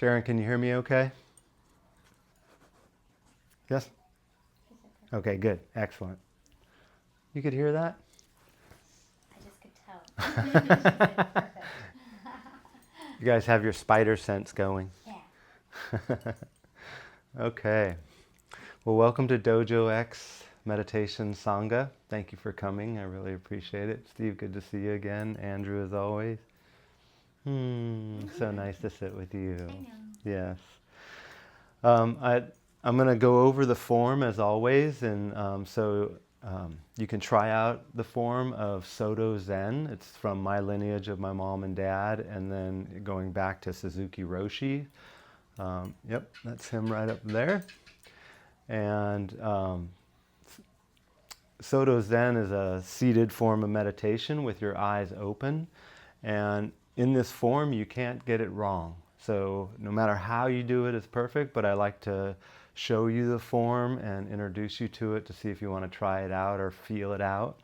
Sharon, can you hear me okay? Yes? Okay, good. Excellent. You could hear that? I just could tell. Perfect. You guys have your spider sense going. Yeah. Okay. Well, welcome to DojoX Meditation Sangha. Thank you for coming. I really appreciate it. Steve, good to see you again. Andrew, as always. So nice to sit with you. I know. Yes. I'm going to go over the form as always, and you can try out the form of Soto Zen. It's from my lineage of my mom and dad, and then going back to Suzuki Roshi. Yep, that's him right up there. And Soto Zen is a seated form of meditation with your eyes open. And in this form, you can't get it wrong. So no matter how you do it is perfect, but I like to show you the form and introduce you to it to see if you want to try it out or feel it out.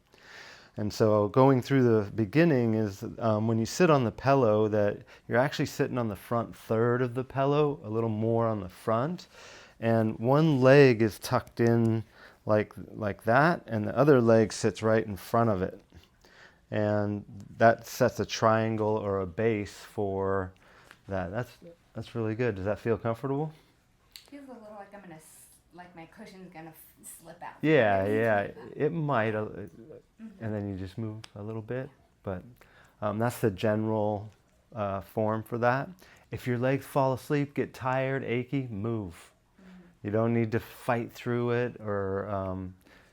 And so going through the beginning is when you sit on the pillow, that you're actually sitting on the front third of the pillow, a little more on the front. And one leg is tucked in like that, and the other leg sits right in front of it. And that sets a triangle or a base for that. That's really good. Does that feel comfortable? Feels a little like like my cushion's gonna slip out. Yeah. It might, and then you just move a little bit. But that's the general form for that. If your legs fall asleep, get tired, achy, move. You don't need to fight through it or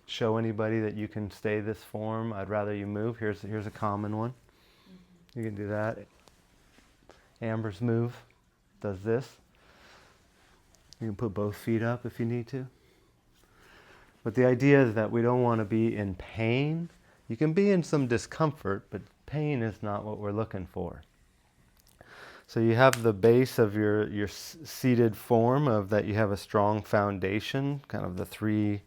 show anybody that you can stay this form. I'd rather you move. Here's a common one. You can do that. Amber's move does this. You can put both feet up if you need to. But the idea is that we don't want to be in pain. You can be in some discomfort, but pain is not what we're looking for. So you have the base of your seated form of that you have a strong foundation, kind of the three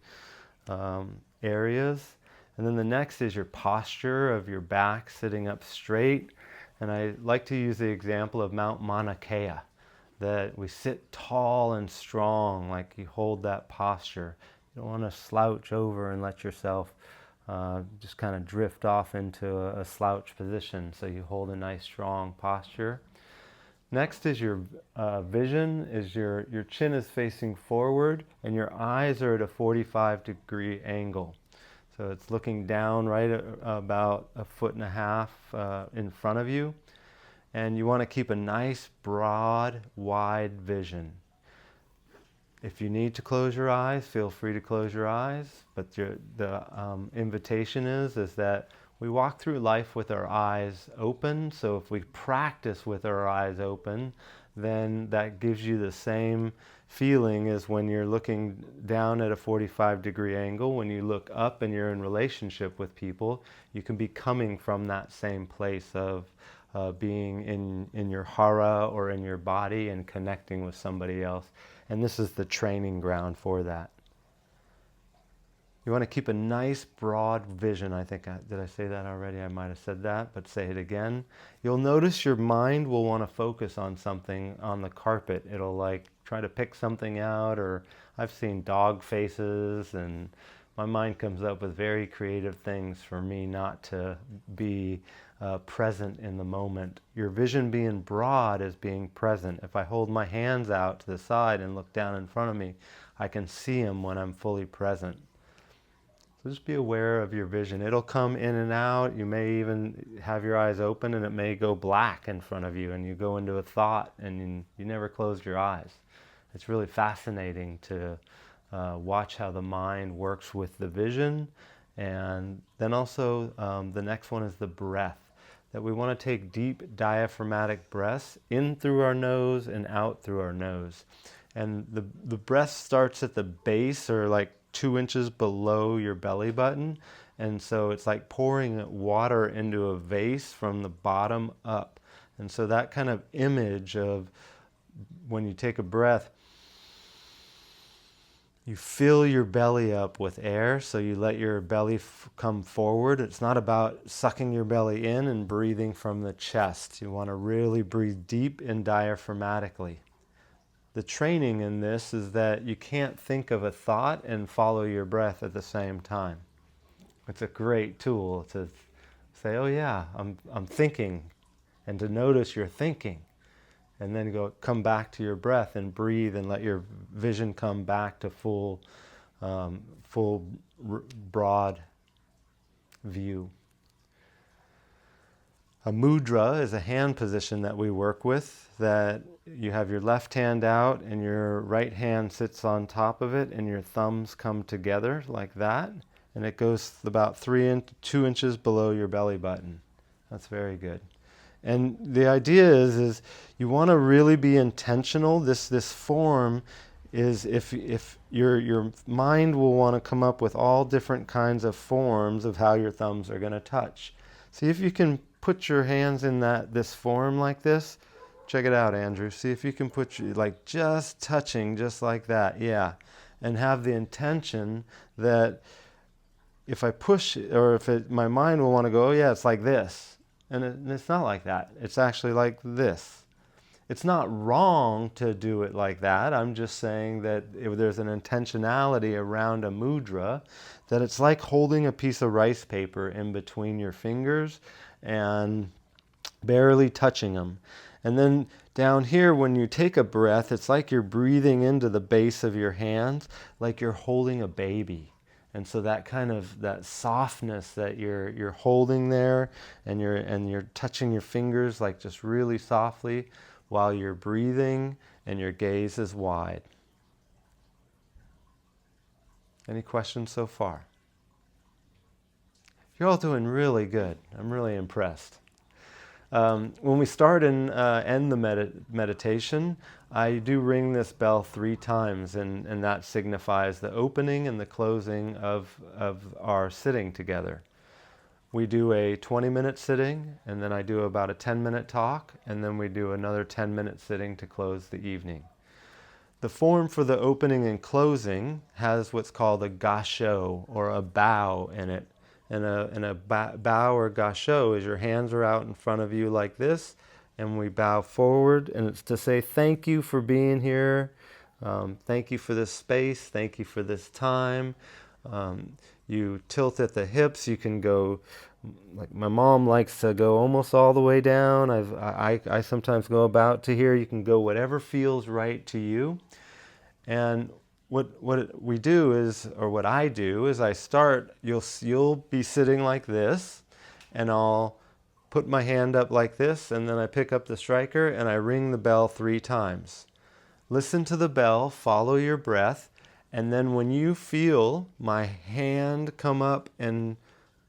areas. And then the next is your posture of your back sitting up straight. And I like to use the example of Mount Mauna Kea, that we sit tall and strong, like you hold that posture. You don't want to slouch over and let yourself just kind of drift off into a slouch position. So you hold a nice strong posture. Next is your vision, is your chin is facing forward and your eyes are at a 45-degree angle. So it's looking down right at about 1.5 feet in front of you. And you want to keep a nice, broad, wide vision. If you need to close your eyes, feel free to close your eyes. But the invitation is that we walk through life with our eyes open. So if we practice with our eyes open, then that gives you the same feeling as when you're looking down at a 45-degree angle. When you look up and you're in relationship with people, you can be coming from that same place of being in your hara or in your body and connecting with somebody else. And this is the training ground for that. You want to keep a nice broad vision. I think, did I say that already? I might have said that, but say it again. You'll notice your mind will want to focus on something on the carpet. It'll like try to pick something out, or I've seen dog faces, and my mind comes up with very creative things for me not to be present in the moment. Your vision being broad is being present. If I hold my hands out to the side and look down in front of me, I can see them when I'm fully present. So just be aware of your vision. It'll come in and out. You may even have your eyes open and it may go black in front of you and you go into a thought and you never close your eyes. It's really fascinating to watch how the mind works with the vision. And then also the next one is the breath. That we want to take deep diaphragmatic breaths in through our nose and out through our nose. And the breath starts at the base or like 2 inches below your belly button. And so it's like pouring water into a vase from the bottom up. And so that kind of image of when you take a breath, you fill your belly up with air, so you let your belly come forward. It's not about sucking your belly in and breathing from the chest. You want to really breathe deep and diaphragmatically. the training in this is that you can't think of a thought and follow your breath at the same time. It's a great tool to say, oh yeah, I'm thinking, and to notice you're thinking. And then come back to your breath and breathe and let your vision come back to full broad view. A mudra is a hand position that we work with, that you have your left hand out and your right hand sits on top of it and your thumbs come together like that. And it goes about 2 inches below your belly button. That's very good. And the idea is you want to really be intentional. This form is if your mind will want to come up with all different kinds of forms of how your thumbs are going to touch. See if you can put your hands in this form like this. Check it out, Andrew. See if you can put like just touching just like that. Yeah. And have the intention that if I push, or if my mind will want to go, oh yeah, it's like this. And it's not like that. It's actually like this. It's not wrong to do it like that. I'm just saying that if there's an intentionality around a mudra, that it's like holding a piece of rice paper in between your fingers and barely touching them. And then down here, when you take a breath, it's like you're breathing into the base of your hands, like you're holding a baby. And so that softness that you're holding there, and you're touching your fingers like just really softly while you're breathing, and your gaze is wide. Any questions so far? You're all doing really good. I'm really impressed. When we start and end the meditation, I do ring this bell 3 times, and that signifies the opening and the closing of our sitting together. We do a 20-minute sitting, and then I do about a 10-minute talk, and then we do another 10-minute sitting to close the evening. The form for the opening and closing has what's called a gasho, or a bow, in it. And a bow or gasho is your hands are out in front of you like this, and we bow forward, and it's to say thank you for being here, thank you for this space, thank you for this time. You tilt at the hips. You can go, like my mom likes to go almost all the way down. I sometimes go about to here. You can go whatever feels right to you. And what we do is, or what I do is, I start. You'll be sitting like this, and I'll put my hand up like this, and then I pick up the striker and I ring the bell 3 times. Listen to the bell. Follow your breath. And then when you feel my hand come up and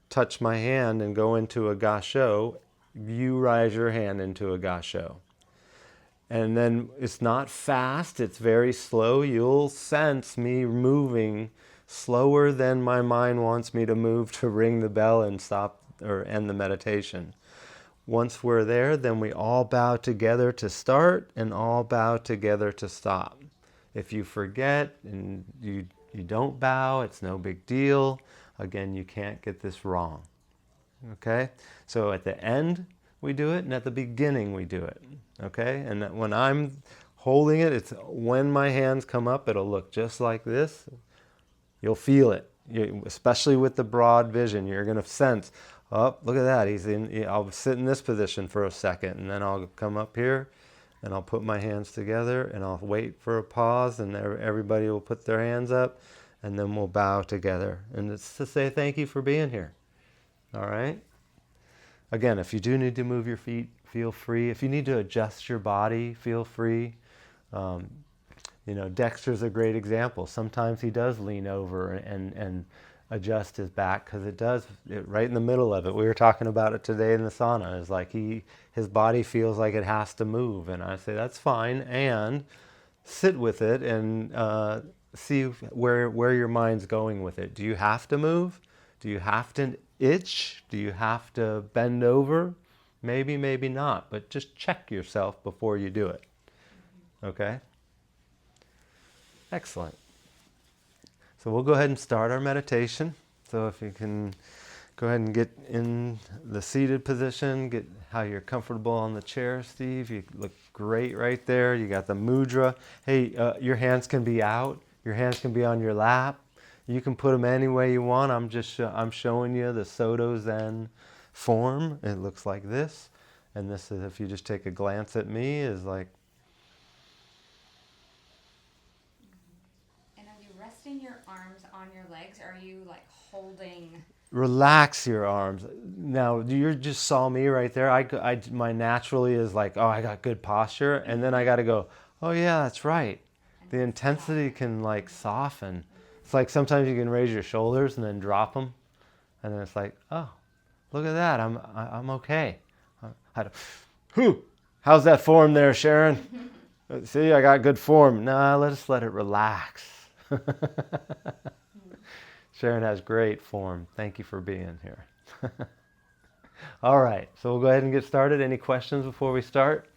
touch my hand and go into a gasho, you rise your hand into a gasho. And then it's not fast, it's very slow. You'll sense me moving slower than my mind wants me to move to ring the bell and stop or end the meditation. Once we're there, then we all bow together to start and all bow together to stop. If you forget and you don't bow, it's no big deal. Again, you can't get this wrong. Okay? So at the end, we do it, and at the beginning, we do it. Okay? And when I'm holding it, it's when my hands come up, it'll look just like this. You'll feel it, especially with the broad vision. You're going to sense, oh, look at that. I'll sit in this position for a second, and then I'll come up here. And I'll put my hands together, and I'll wait for a pause, and everybody will put their hands up, and then we'll bow together. And it's to say thank you for being here. All right? Again, if you do need to move your feet, feel free. If you need to adjust your body, feel free. Dexter's a great example. Sometimes he does lean over and adjust his back, because right in the middle of it. We were talking about it today in the sauna. It's like his body feels like it has to move, and I say that's fine, and sit with it and see where your mind's going with it. Do you have to move? Do you have to itch? Do you have to bend over? Maybe, maybe not, but just check yourself before you do it. Okay? Excellent. So we'll go ahead and start our meditation. So if you can Go ahead and get in the seated position. Get how you're comfortable on the chair, Steve. You look great right there. You got the mudra. Hey, your hands can be out. Your hands can be on your lap. You can put them any way you want. I'm showing you the Soto Zen form. It looks like this. And this is, if you just take a glance at me, is like. And are you resting your arms on your legs? Or are you like holding? Relax your arms. Now, you just saw me right there. My naturally is like, oh, I got good posture. And then I got to go, oh, yeah, that's right. The intensity can like soften. It's like sometimes you can raise your shoulders and then drop them. And then it's like, oh, look at that. I'm okay. Whew. How's that form there, Sharon? See, I got good form. Nah, let's let it relax. Sharon has great form. Thank you for being here. All right, so we'll go ahead and get started. Any questions before we start?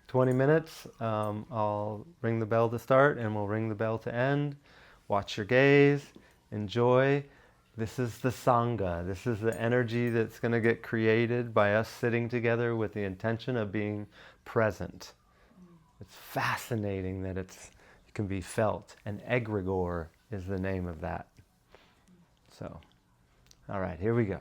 20 minutes. I'll ring the bell to start and we'll ring the bell to end. Watch your gaze. Enjoy. This is the Sangha. This is the energy that's going to get created by us sitting together with the intention of being present. It's fascinating that it can be felt. And egregore is the name of that. So, all right, here we go.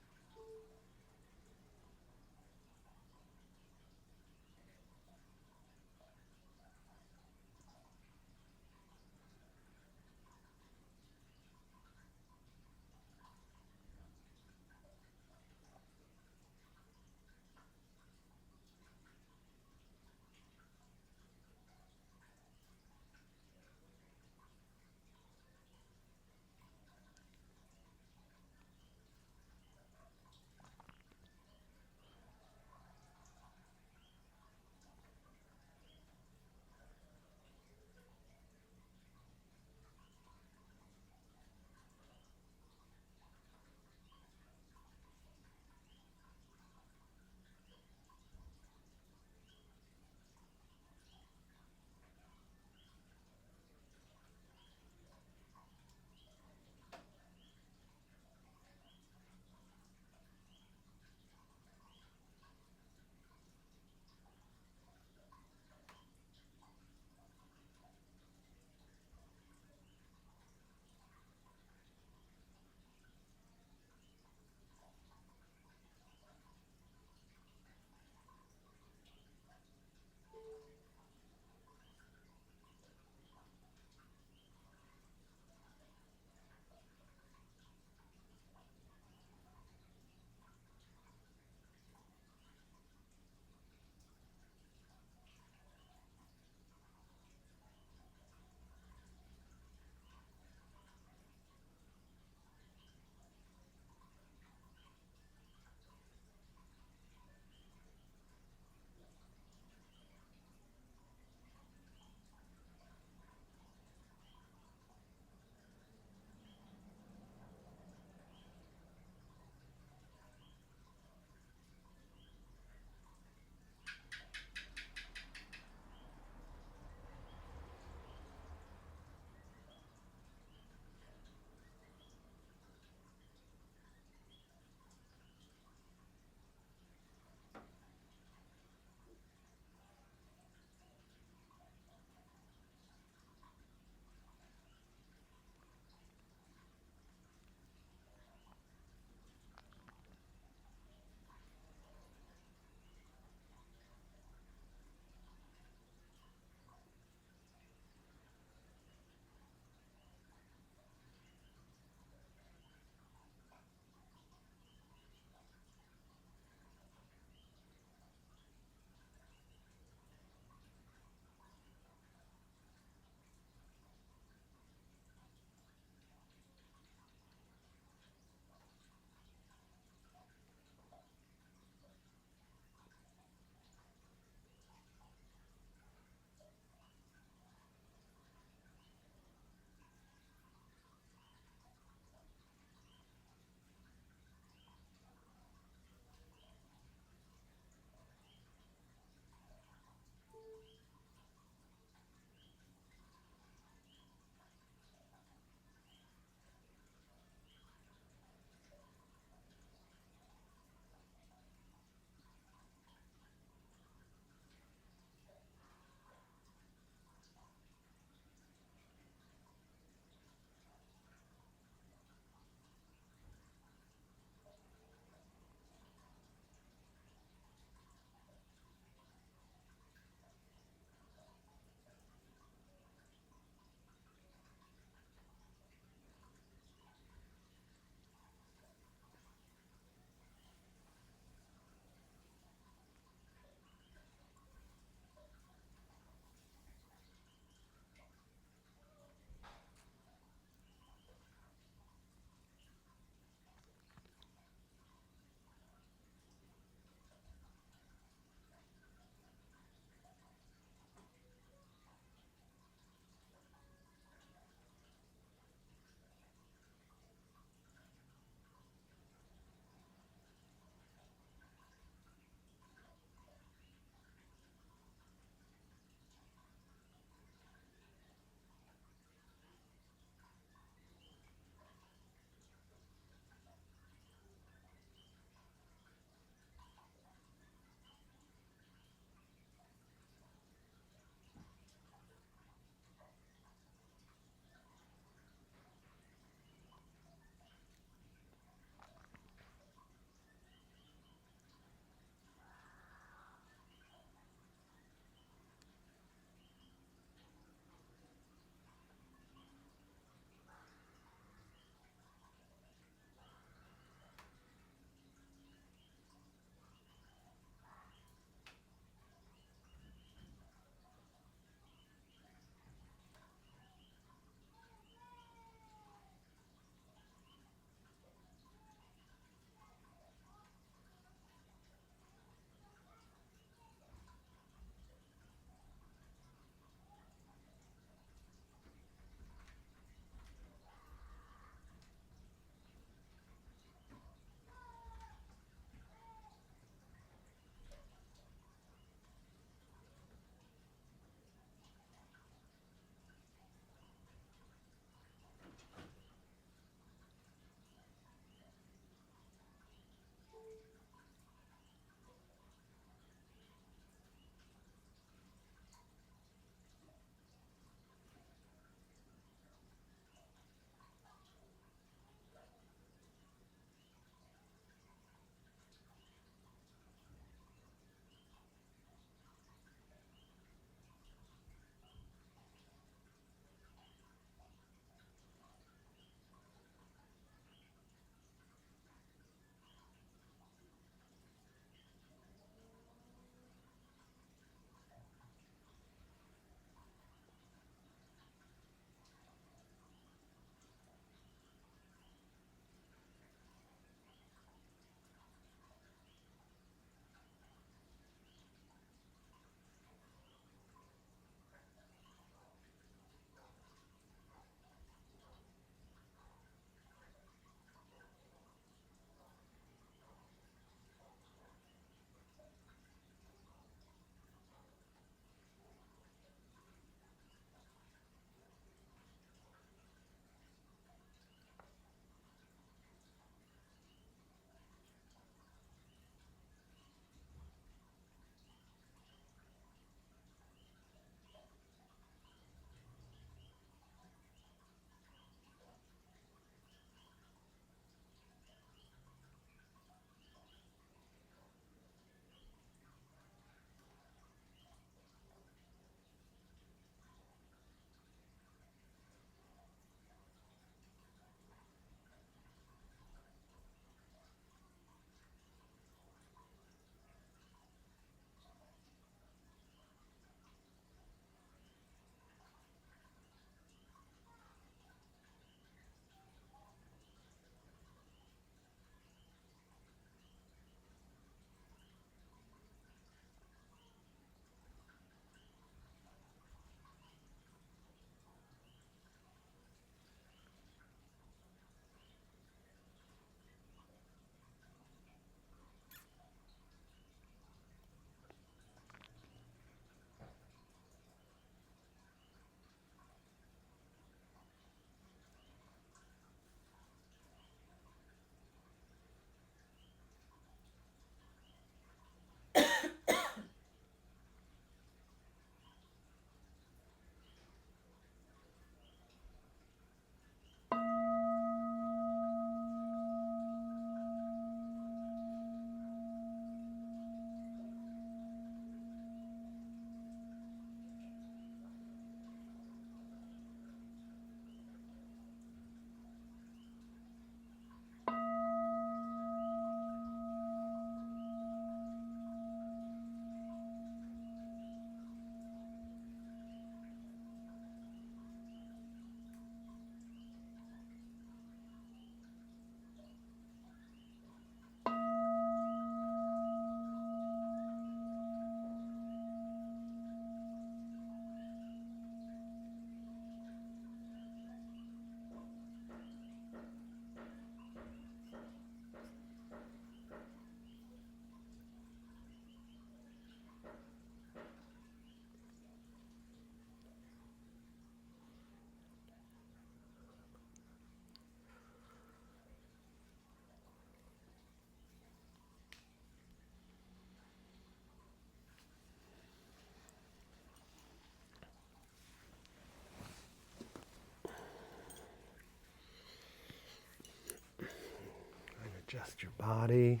Adjust your body.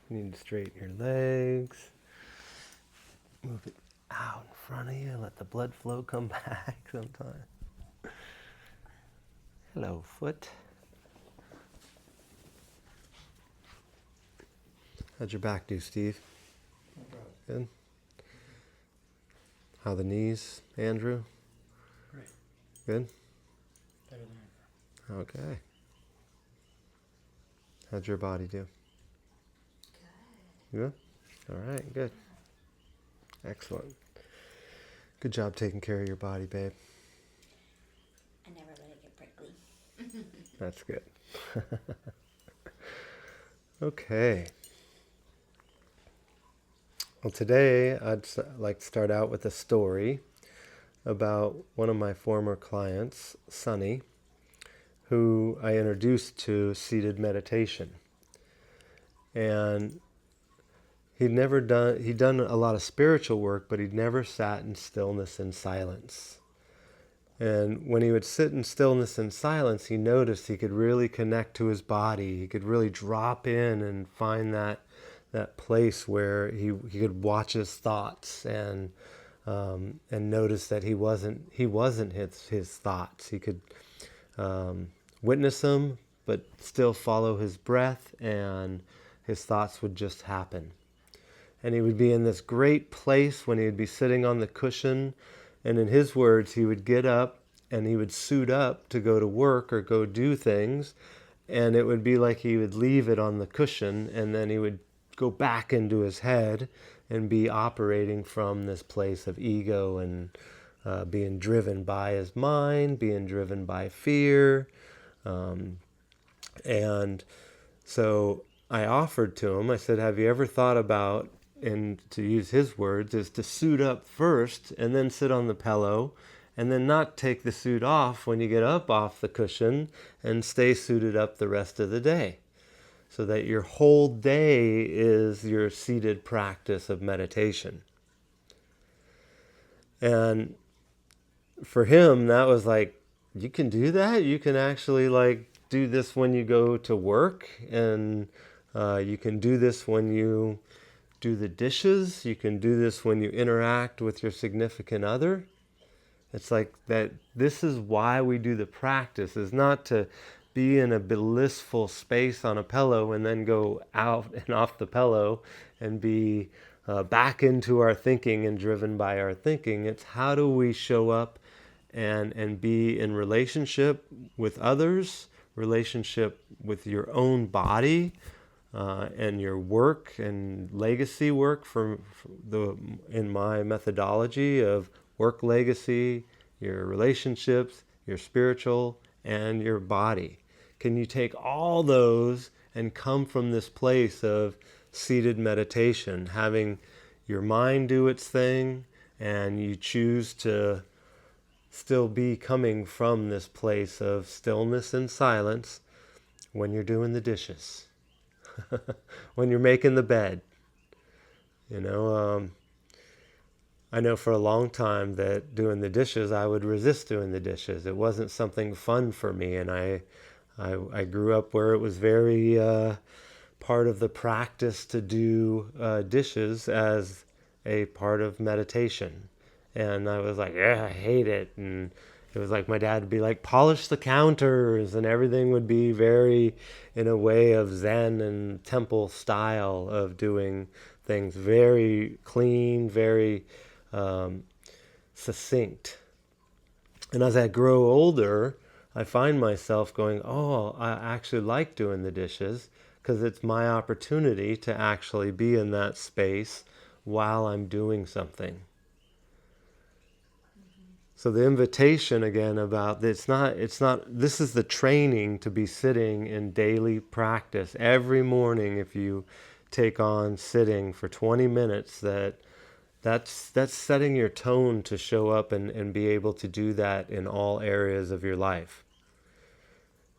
You need to straighten your legs. Move it out in front of you. Let the blood flow come back sometime. Hello, foot. How'd your back do, Steve? Good. How the knees, Andrew? Great. Good? Better than ever. Okay. How'd your body do? Good. All right, good. Excellent. Good job taking care of your body, babe. I never let it get prickly. That's good. Okay. Well, today I'd like to start out with a story about one of my former clients, Sunny, who I introduced to seated meditation. And he'd done a lot of spiritual work, but he'd never sat in stillness and silence. And when he would sit in stillness and silence, he noticed he could really connect to his body. He could really drop in and find that place where he could watch his thoughts and notice that he wasn't his thoughts. He could witness them, but still follow his breath, and his thoughts would just happen. And he would be in this great place when he would be sitting on the cushion, and in his words, he would get up and he would suit up to go to work or go do things, and it would be like he would leave it on the cushion, and then he would go back into his head and be operating from this place of ego and being driven by his mind, being driven by fear. And so I offered to him, I said, have you ever thought about, and to use his words, is to suit up first and then sit on the pillow and then not take the suit off when you get up off the cushion and stay suited up the rest of the day, so that your whole day is your seated practice of meditation. And for him, that was like, you can do that? You can actually do this when you go to work, and you can do this when you do the dishes. You can do this when you interact with your significant other. It's like that. This is why we do the practice, is not to be in a blissful space on a pillow and then go out and off the pillow and be back into our thinking and driven by our thinking. It's how do we show up and be in relationship with others, relationship with your own body, and your work and legacy work in my methodology of work legacy, your relationships, your spiritual, and your body. Can you take all those and come from this place of seated meditation, having your mind do its thing, and you choose to still be coming from this place of stillness and silence when you're doing the dishes, when you're making the bed. I know for a long time that doing the dishes, I would resist doing the dishes. It wasn't something fun for me, and I grew up where it was very part of the practice to do dishes as a part of meditation. And I was like, yeah, I hate it. And it was like my dad would be like, polish the counters, and everything would be very in a way of Zen and temple style of doing things, very clean, very succinct. And as I grow older, I find myself going, oh, I actually like doing the dishes, because it's my opportunity to actually be in that space while I'm doing something. So the invitation again about this, this is the training to be sitting in daily practice. Every morning, if you take on sitting for 20 minutes, that's setting your tone to show up and be able to do that in all areas of your life.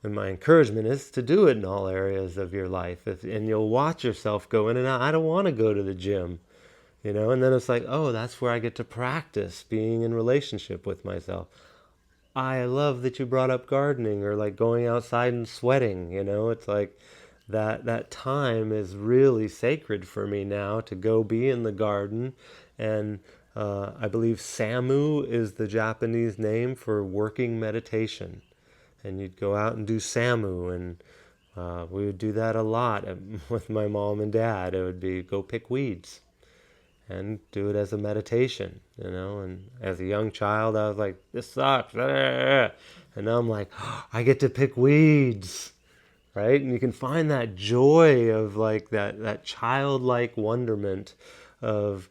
And my encouragement is to do it in all areas of your life. And you'll watch yourself go in and out. I don't want to go to the gym. And then it's like, oh, that's where I get to practice being in relationship with myself. I love that you brought up gardening or like going outside and sweating. It's like that time is really sacred for me now to go be in the garden. And I believe Samu is the Japanese name for working meditation. And you'd go out and do Samu, and we would do that a lot with my mom and dad. It would be go pick weeds and do it as a meditation, And as a young child, I was like, this sucks. And now I'm like, oh, I get to pick weeds, right? And you can find that joy of like that childlike wonderment of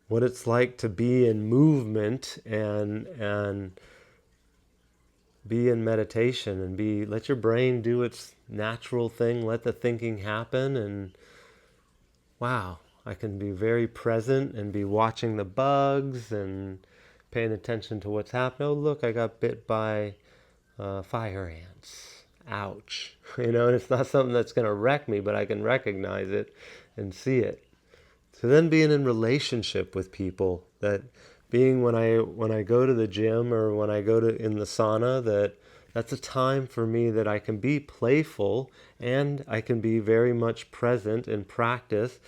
what it's like to be in movement and be in meditation and let your brain do its natural thing, let the thinking happen, and wow, I can be very present and be watching the bugs and paying attention to what's happening. Oh, look, I got bit by fire ants. Ouch. And it's not something that's going to wreck me, but I can recognize it and see it. So then being in relationship with people, that being when I go to the gym or when I go to in the sauna, that's a time for me that I can be playful and I can be very much present in practice.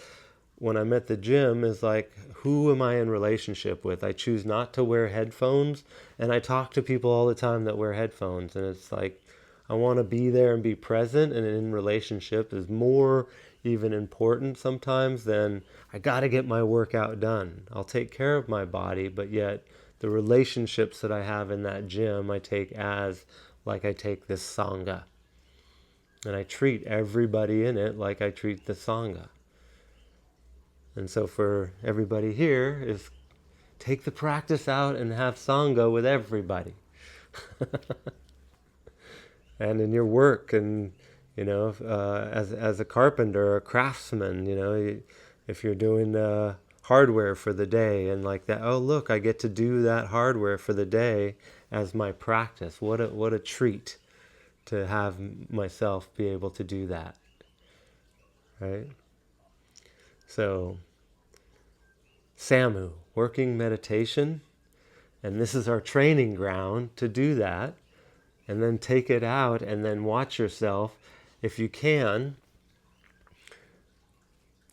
When I'm at the gym is like, who am I in relationship with? I choose not to wear headphones, and I talk to people all the time that wear headphones, and it's like, I want to be there and be present, and in relationship is more even important sometimes than I got to get my workout done. I'll take care of my body, but yet the relationships that I have in that gym, I take as like I take this Sangha. And I treat everybody in it like I treat the Sangha. And so for everybody here is take the practice out and have Sangha with everybody. And in your work, and as a carpenter or a craftsman, if you're doing hardware for the day and like that, oh look, I get to do that hardware for the day as my practice. What a treat to have myself be able to do that, right? So, Samu, working meditation, and this is our training ground to do that, and then take it out and then watch yourself, if you can.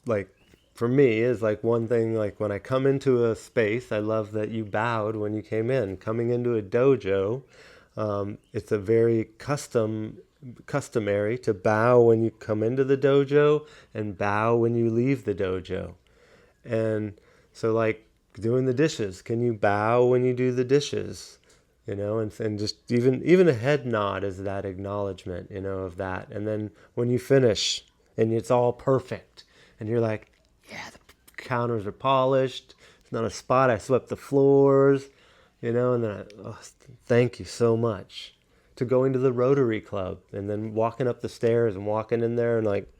Like, for me, is like one thing, like when I come into a space, I love that you bowed when you came in. Coming into a dojo, it's a very customary to bow when you come into the dojo and bow when you leave the dojo. And so like doing the dishes, can you bow when you do the dishes? And just even a head nod is that acknowledgement, of that. And then when you finish and it's all perfect and you're like, yeah, the counters are polished, it's not a spot, I swept the floors, and then thank you so much. To going to the Rotary Club and then walking up the stairs and walking in there and like,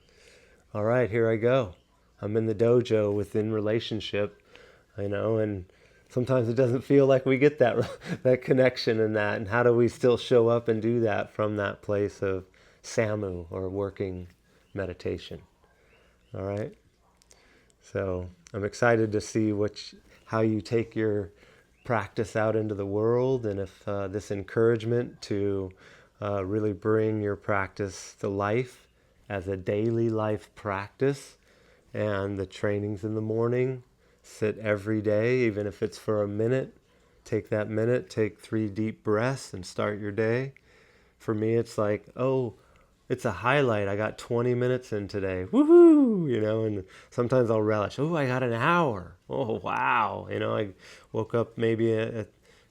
all right, here I go. I'm in the dojo within relationship, and sometimes it doesn't feel like we get that connection in that. And how do we still show up and do that from that place of Samu or working meditation? All right. So I'm excited to see how you take your practice out into the world, and if this encouragement to really bring your practice to life as a daily life practice, and the trainings in the morning, sit every day, even if it's for a minute, take that minute, take 3 deep breaths and start your day. For me, it's like, oh, it's a highlight. I got 20 minutes in today. Woohoo! And sometimes I'll relish, oh, I got an hour. Oh, wow. I woke up maybe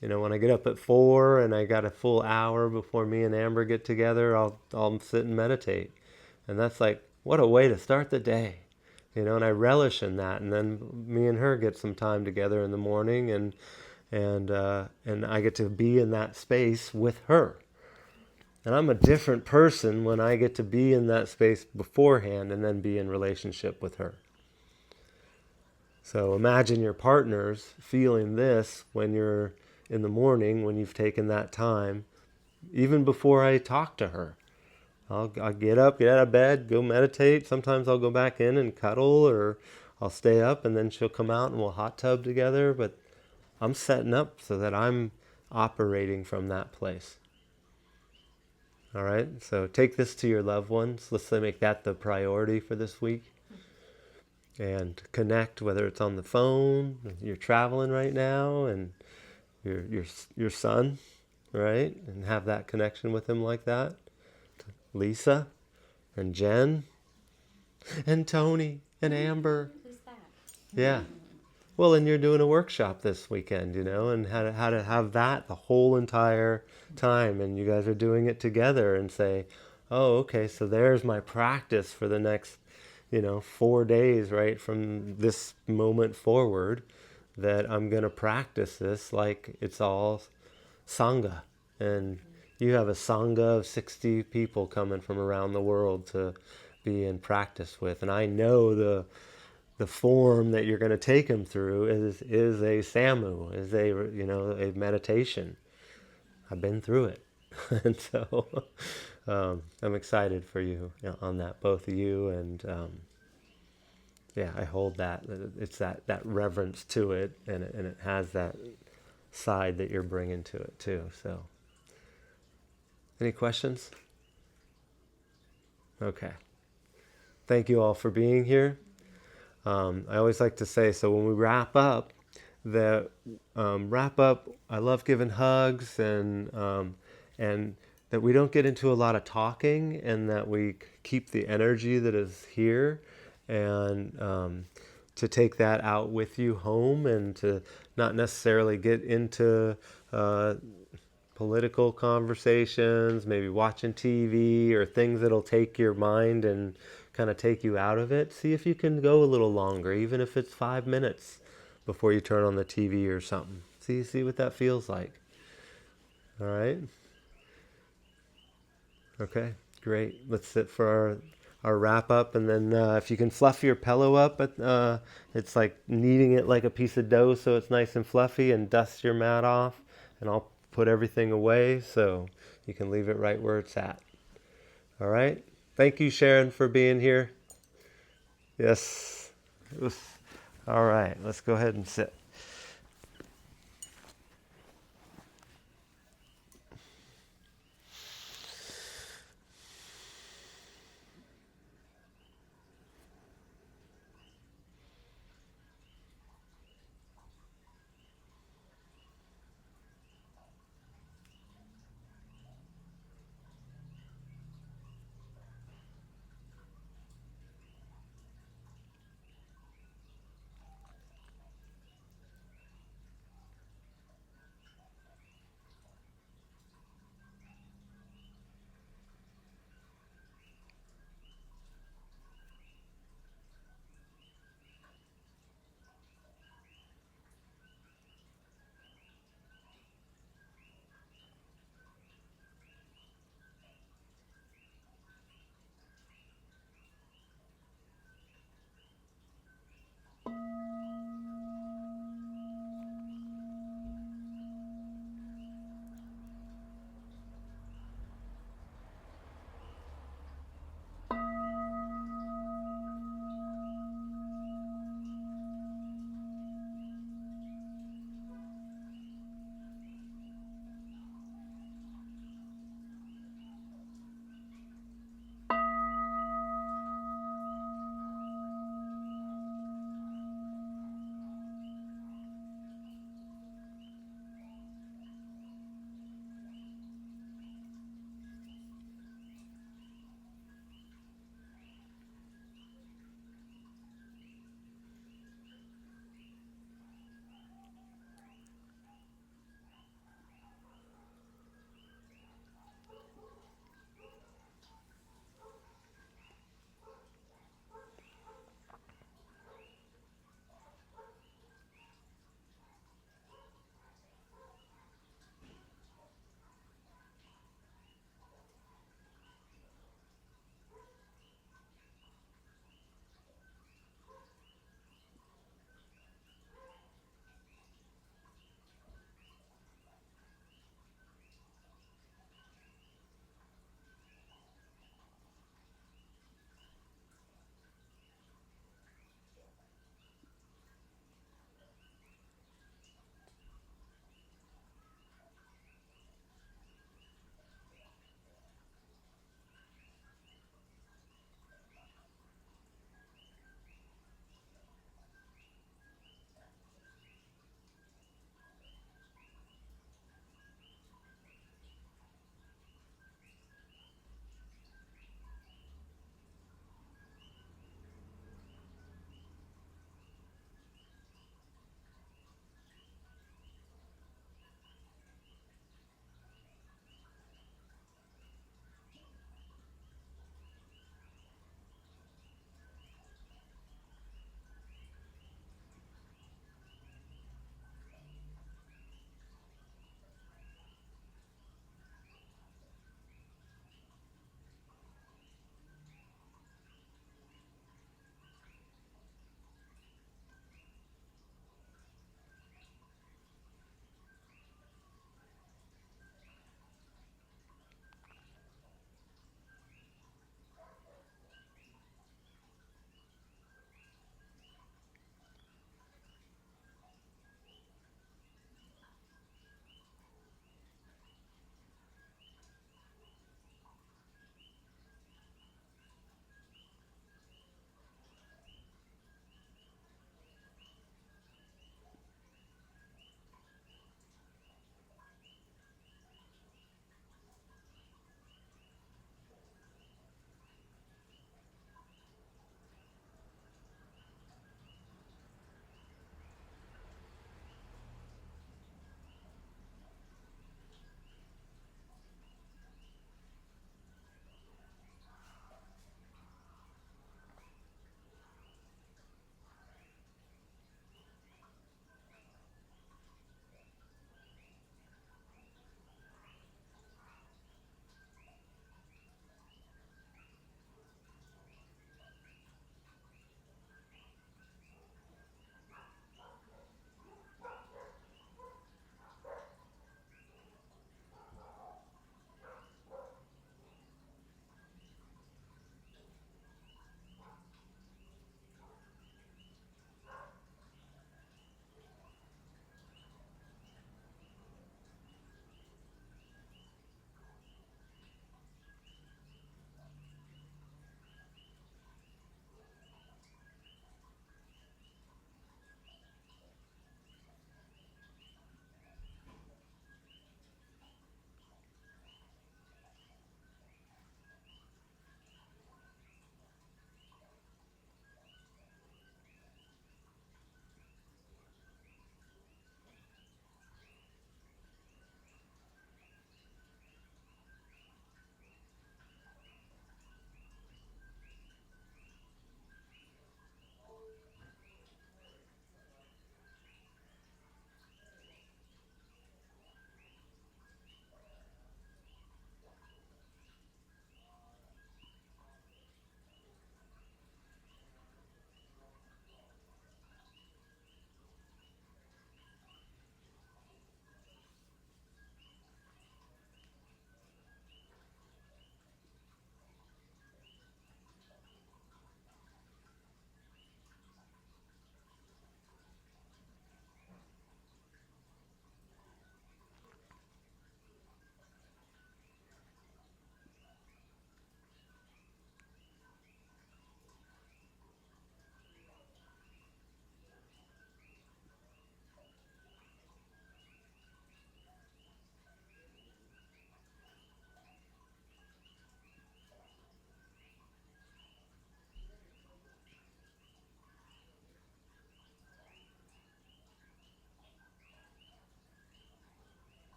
when I get up at 4 and I got a full hour before me and Amber get together, I'll sit and meditate. And that's like, what a way to start the day. And I relish in that. And then me and her get some time together in the morning, and I get to be in that space with her. And I'm a different person when I get to be in that space beforehand and then be in relationship with her. So imagine your partners feeling this when you're in the morning, when you've taken that time, even before I talk to her. I'll get up, get out of bed, go meditate. Sometimes I'll go back in and cuddle, or I'll stay up and then she'll come out and we'll hot tub together. But I'm setting up so that I'm operating from that place. All right, so take this to your loved ones. Let's make that the priority for this week. And connect, whether it's on the phone, you're traveling right now, and your son, right? And have that connection with him like that. Lisa and Jen and Tony and Amber. Who's that? Yeah. Well, and you're doing a workshop this weekend, and how to have that the whole entire time, and you guys are doing it together and say, oh, okay, so there's my practice for the next, 4 days, right, from this moment forward, that I'm going to practice this like it's all Sangha. And you have a Sangha of 60 people coming from around the world to be in practice with. And I know the form that you're going to take them through is a Samu, is a meditation. I've been through it. And so I'm excited for you, on that, both of you. And I hold that. It's that reverence to it, and it has that side that you're bringing to it too. So, any questions? Okay. Thank you all for being here. I always like to say, so when we wrap up, I love giving hugs, and that we don't get into a lot of talking, and that we keep the energy that is here, and to take that out with you home, and to not necessarily get into political conversations, maybe watching TV or things that'll take your mind and kind of take you out of it. See if you can go a little longer, even if it's 5 minutes before you turn on the TV or something. See what that feels like. All right? Okay, great. Let's sit for our wrap up, and then if you can fluff your pillow up, it's like kneading it like a piece of dough so it's nice and fluffy, and dust your mat off, and I'll put everything away so you can leave it right where it's at. All right? Thank you, Sharon, for being here. Yes. All right, let's go ahead and sit.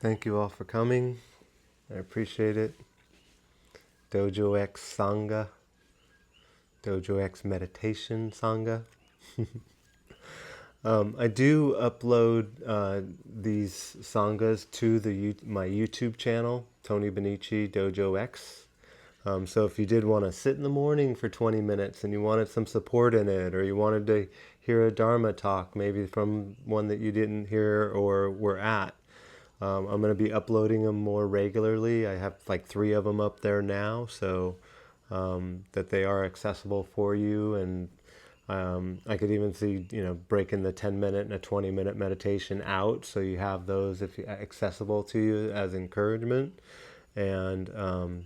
Thank you all for coming. I appreciate it. DojoX Sangha. DojoX Meditation Sangha. I do upload these sanghas to my YouTube channel, Tony Benici DojoX. So if you did want to sit in the morning for 20 minutes and you wanted some support in it, or you wanted to hear a Dharma talk, maybe from one that you didn't hear or were at, I'm going to be uploading them more regularly. I have like 3 of them up there now, so that they are accessible for you. And I could even see, breaking the 10-minute and a 20-minute meditation out, so you have those accessible to you as encouragement, and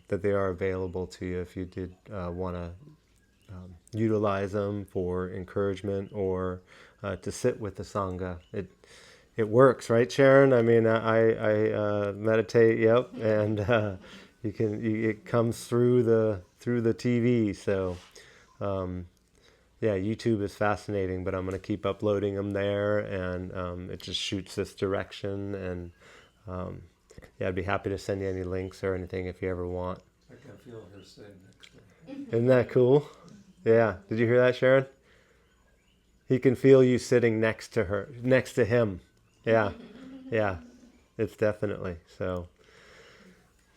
that they are available to you if you did want to utilize them for encouragement or to sit with the Sangha. It works, right, Sharon? I mean, I meditate, yep, and it comes through the TV. So, yeah, YouTube is fascinating, but I'm going to keep uploading them there, and it just shoots this direction. And yeah, I'd be happy to send you any links or anything if you ever want. I can feel her sitting next to me. Isn't that cool? Yeah. Did you hear that, Sharon? He can feel you sitting next to him. Yeah. Yeah. It's definitely. So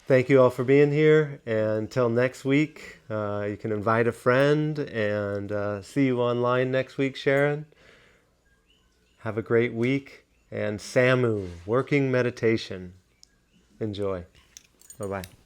thank you all for being here. And until next week, you can invite a friend, and see you online next week, Sharon. Have a great week. And Samu, working meditation. Enjoy. Bye-bye.